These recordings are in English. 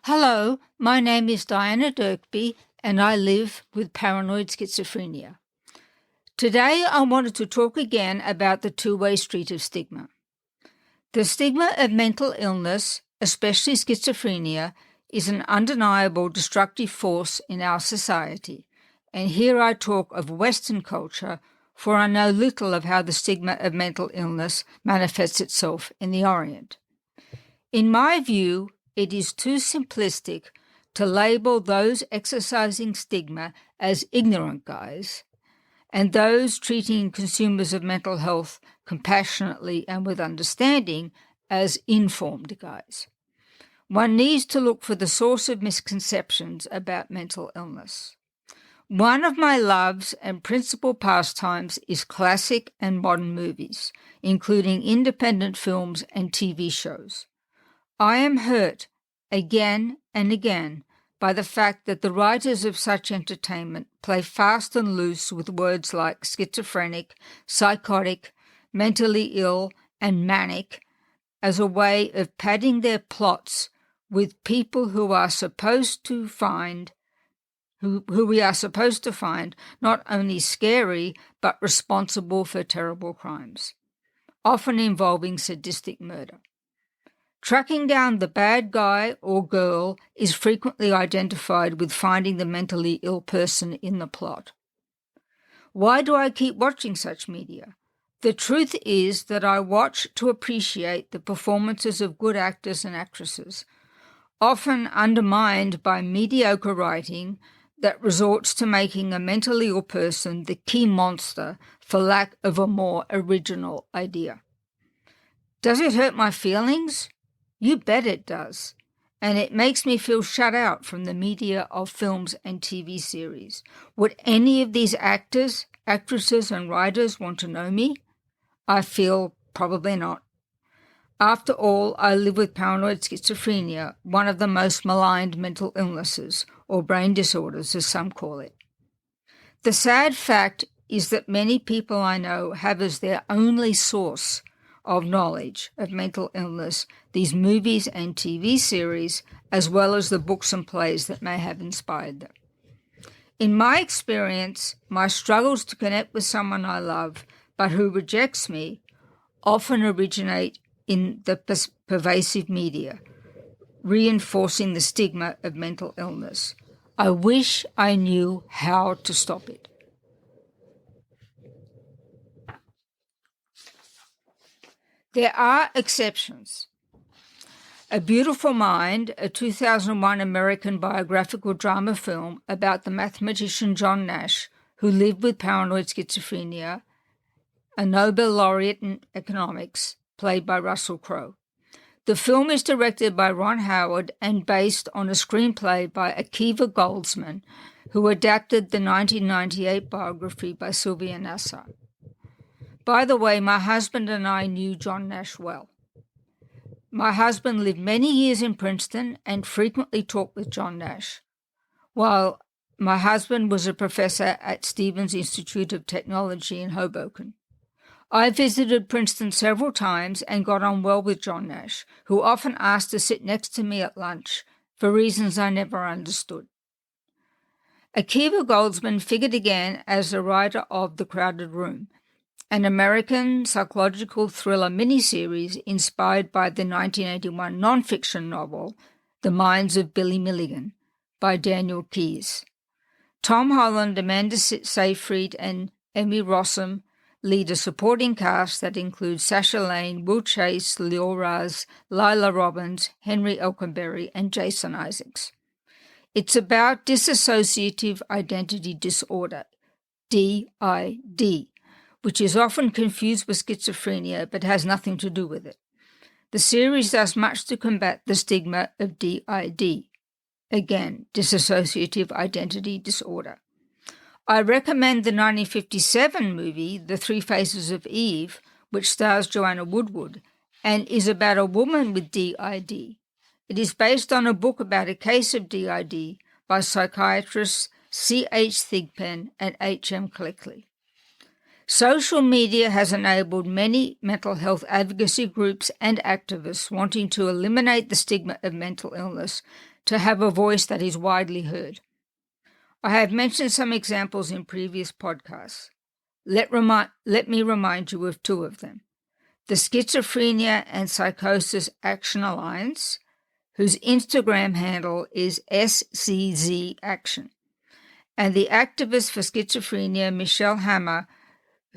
Hello, my name is Diana Dirkby and I live with paranoid schizophrenia. Today I wanted to talk again about the two-way street of stigma. The stigma of mental illness, especially schizophrenia, is an undeniable destructive force in our society, and here I talk of Western culture, for I know little of how the stigma of mental illness manifests itself in the Orient. In my view, it is too simplistic to label those exercising stigma as ignorant guys and those treating consumers of mental health compassionately and with understanding as informed guys. One needs to look for the source of misconceptions about mental illness. One of my loves and principal pastimes is classic and modern movies, including independent films and TV shows. I am hurt again and again by the fact that the writers of such entertainment play fast and loose with words like schizophrenic, psychotic, mentally ill, and manic as a way of padding their plots with people who are supposed to find who we are supposed to find not only scary but responsible for terrible crimes, often involving sadistic murder. Tracking down the bad guy or girl is frequently identified with finding the mentally ill person in the plot. Why do I keep watching such media? The truth is that I watch to appreciate the performances of good actors and actresses, often undermined by mediocre writing that resorts to making a mentally ill person the key monster for lack of a more original idea. Does it hurt my feelings? You bet it does. And it makes me feel shut out from the media of films and TV series. Would any of these actors, actresses, and writers want to know me? I feel probably not. After all, I live with paranoid schizophrenia, one of the most maligned mental illnesses, or brain disorders as some call it. The sad fact is that many people I know have as their only source of knowledge of mental illness these movies and TV series, as well as the books and plays that may have inspired them. In my experience, my struggles to connect with someone I love but who rejects me often originate in the pervasive media, reinforcing the stigma of mental illness. I wish I knew how to stop it. There are exceptions. A Beautiful Mind, a 2001 American biographical drama film about the mathematician John Nash, who lived with paranoid schizophrenia, a Nobel laureate in economics, played by Russell Crowe. The film is directed by Ron Howard and based on a screenplay by Akiva Goldsman, who adapted the 1998 biography by Sylvia Nasar. By the way, my husband and I knew John Nash well. My husband lived many years in Princeton and frequently talked with John Nash, while my husband was a professor at Stevens Institute of Technology in Hoboken. I visited Princeton several times and got on well with John Nash, who often asked to sit next to me at lunch for reasons I never understood. Akiva Goldsman figured again as the writer of The Crowded Room, an American psychological thriller miniseries inspired by the 1981 nonfiction novel The Minds of Billy Milligan by Daniel Keyes. Tom Holland, Amanda Seyfried, and Emmy Rossum lead a supporting cast that includes Sasha Lane, Will Chase, Lior Raz, Lila Robbins, Henry Elkenberry, and Jason Isaacs. It's about dissociative identity disorder, DID, which is often confused with schizophrenia but has nothing to do with it. The series does much to combat the stigma of DID, again, dissociative identity disorder. I recommend the 1957 movie, The Three Faces of Eve, which stars Joanna Woodward, and is about a woman with DID. It is based on a book about a case of DID by psychiatrists C.H. Thigpen and H.M. Cleckley. Social media has enabled many mental health advocacy groups and activists wanting to eliminate the stigma of mental illness to have a voice that is widely heard. I have mentioned some examples in previous podcasts. Let me remind you of two of them. The Schizophrenia and Psychosis Action Alliance, whose Instagram handle is SCZ Action, and the activist for schizophrenia, Michelle Hammer,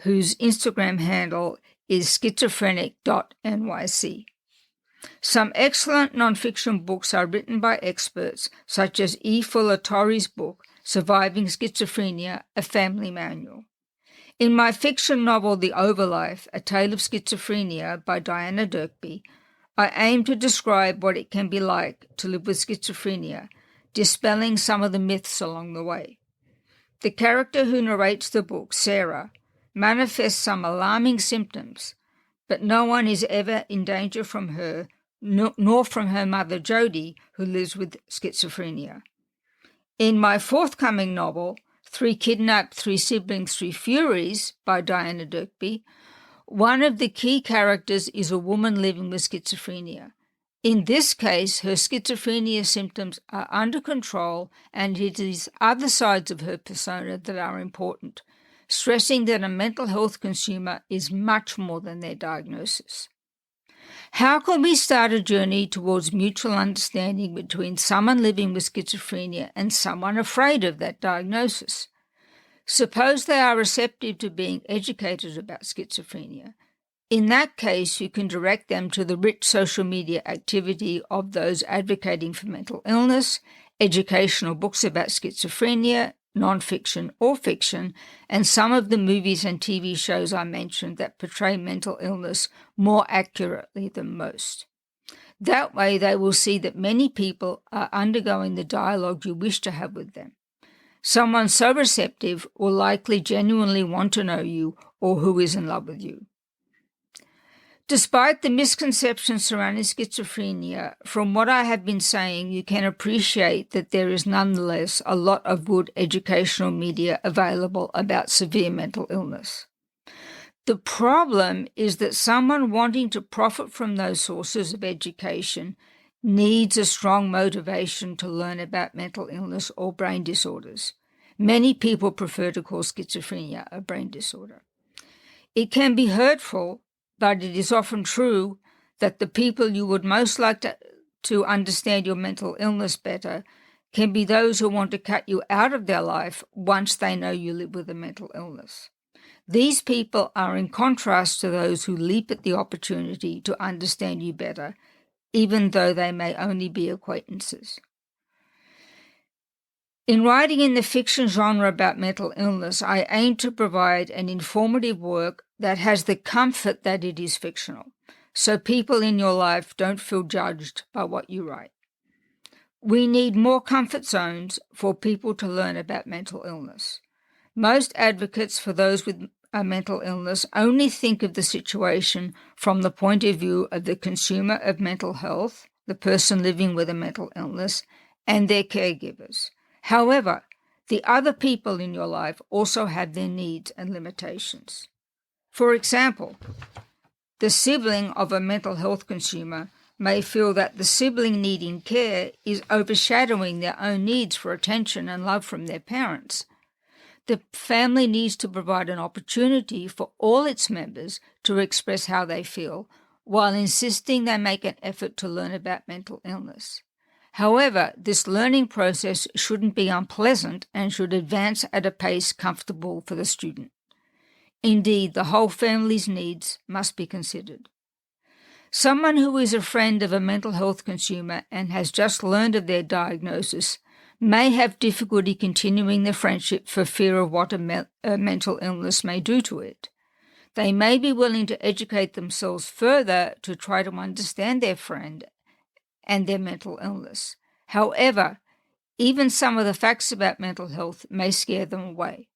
whose Instagram handle is schizophrenic.nyc. Some excellent nonfiction books are written by experts, such as E. Fuller Torrey's book, Surviving Schizophrenia, A Family Manual. In my fiction novel, The Overlife, A Tale of Schizophrenia by Diana Dirkby, I aim to describe what it can be like to live with schizophrenia, dispelling some of the myths along the way. The character who narrates the book, Sarah, manifests some alarming symptoms, but no one is ever in danger from her, nor from her mother, Jodie, who lives with schizophrenia. In my forthcoming novel, Three Kidnapped, Three Siblings, Three Furies by Diana Dirkby, one of the key characters is a woman living with schizophrenia. In this case, her schizophrenia symptoms are under control, and it is other sides of her persona that are important, stressing that a mental health consumer is much more than their diagnosis. How can we start a journey towards mutual understanding between someone living with schizophrenia and someone afraid of that diagnosis? Suppose they are receptive to being educated about schizophrenia. In that case, you can direct them to the rich social media activity of those advocating for mental illness, educational books about schizophrenia, non-fiction or fiction, and some of the movies and TV shows I mentioned that portray mental illness more accurately than most. That way they will see that many people are undergoing the dialogue you wish to have with them. Someone so receptive will likely genuinely want to know you or who is in love with you. Despite the misconceptions surrounding schizophrenia, from what I have been saying, you can appreciate that there is nonetheless a lot of good educational media available about severe mental illness. The problem is that someone wanting to profit from those sources of education needs a strong motivation to learn about mental illness or brain disorders. Many people prefer to call schizophrenia a brain disorder. It can be hurtful, but it is often true that the people you would most like to understand your mental illness better can be those who want to cut you out of their life once they know you live with a mental illness. These people are in contrast to those who leap at the opportunity to understand you better, even though they may only be acquaintances. In writing in the fiction genre about mental illness, I aim to provide an informative work that has the comfort that it is fictional, so people in your life don't feel judged by what you write. We need more comfort zones for people to learn about mental illness. Most advocates for those with a mental illness only think of the situation from the point of view of the consumer of mental health, the person living with a mental illness, and their caregivers. However, the other people in your life also have their needs and limitations. For example, the sibling of a mental health consumer may feel that the sibling needing care is overshadowing their own needs for attention and love from their parents. The family needs to provide an opportunity for all its members to express how they feel, while insisting they make an effort to learn about mental illness. However, this learning process shouldn't be unpleasant and should advance at a pace comfortable for the student. Indeed, the whole family's needs must be considered. Someone who is a friend of a mental health consumer and has just learned of their diagnosis may have difficulty continuing the friendship for fear of what a mental illness may do to it. They may be willing to educate themselves further to try to understand their friend and their mental illness. However, even some of the facts about mental health may scare them away.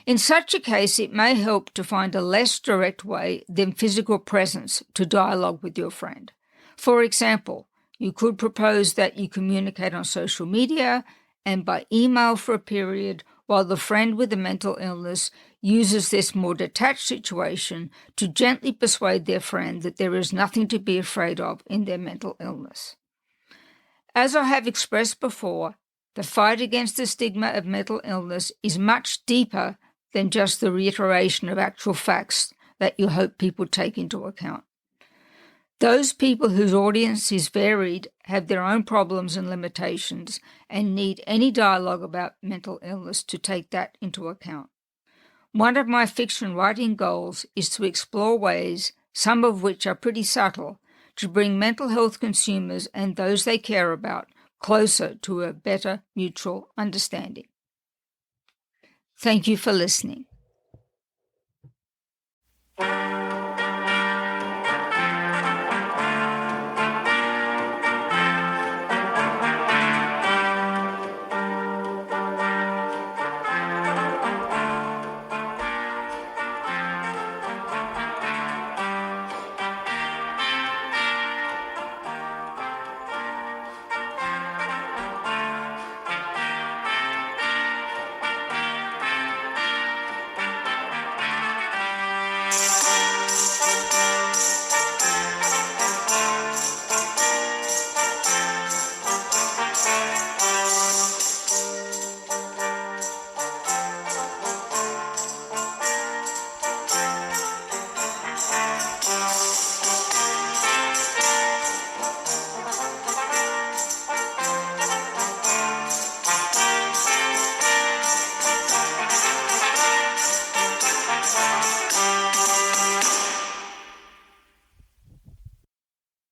In such a case, it may help to find a less direct way than physical presence to dialogue with your friend. For example, you could propose that you communicate on social media and by email for a period while the friend with the mental illness uses this more detached situation to gently persuade their friend that there is nothing to be afraid of in their mental illness. As I have expressed before, the fight against the stigma of mental illness is much deeper than just the reiteration of actual facts that you hope people take into account. Those people whose audience is varied have their own problems and limitations and need any dialogue about mental illness to take that into account. One of my fiction writing goals is to explore ways, some of which are pretty subtle, to bring mental health consumers and those they care about closer to a better mutual understanding. Thank you for listening.